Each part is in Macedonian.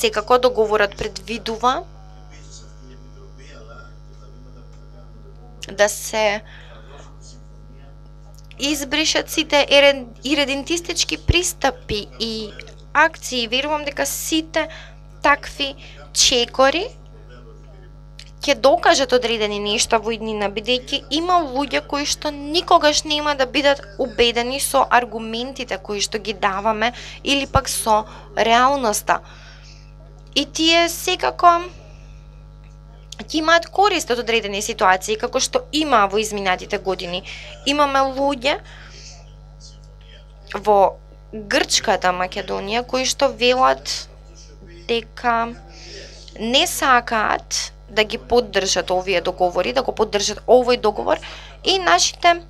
секако договорот предвидува да се избришат сите иредентистички пристапи и акции. Верувам дека сите такви чекори ќе докажат одредени нешта во иднина, бидејќи има луѓе кои што никогаш нема да бидат убедени со аргументите кои што ги даваме или пак со реалноста. И тие секако ќе имаат корист од одредени ситуации, како што има во изминатите години. Имаме луѓе во Грчката Македонија кои што велат дека не сакаат да ги поддржат овие договори, да го поддржат овој договор и нашите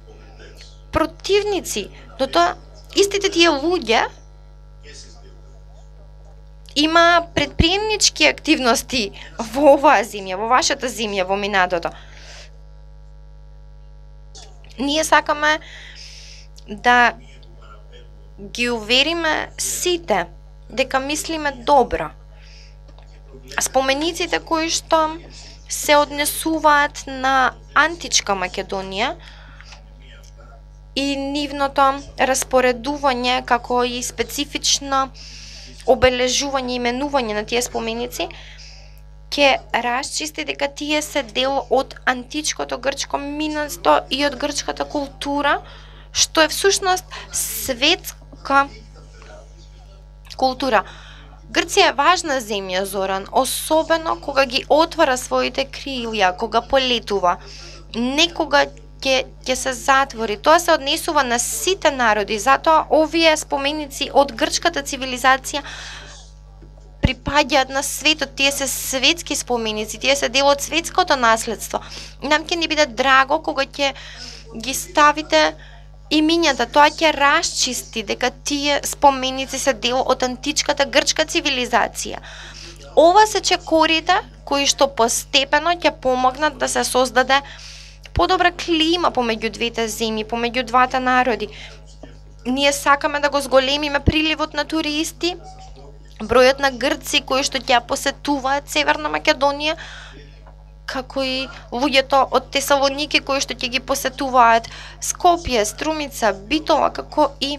противници. Но тоа истите тие луѓе има предприемнички активности во оваа земја, во вашата земја, во минатото. Ние сакаме да ги увериме сите дека мислиме добро. Спомениците кои што се однесуваат на античка Македонија и нивното распоредување како и специфично обележување и именување на тие споменици ќе расчисти дека тие се дел од античкото грчко минато и од грчката култура, што е всушност светска култура. Грција е важна земја, Зоран, особено кога ги отвара своите крилја, кога полетува. Некога ќе се затвори. Тоа се однесува на сите народи, затоа овие споменици од грчката цивилизација припаѓаат на светот, тие се светски споменици, тие се дел од светското наследство. Нам ќе ни биде драго кога ќе ги ставите имињата, тоа ќе расчисти дека тие споменици се дел од античката грчка цивилизација. Ова се чекорите кои што постепено ќе помогнат да се создаде подобра клима помеѓу двете земји, помеѓу двата народи. Ние сакаме да го зголемиме приливот на туристи, бројот на грци кои што ќе посетуваат Северна Македонија, како и луѓето од Тесалоники кои што ќе ги посетуваат Скопје, Струмица, Битола, како и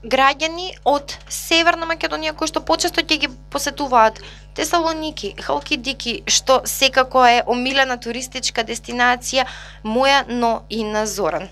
граѓани од Северна Македонија кои што почесто ќе ги посетуваат Тесалоники, Халкидики, што секако е омилена туристичка дестинација моја, но и на Зоран.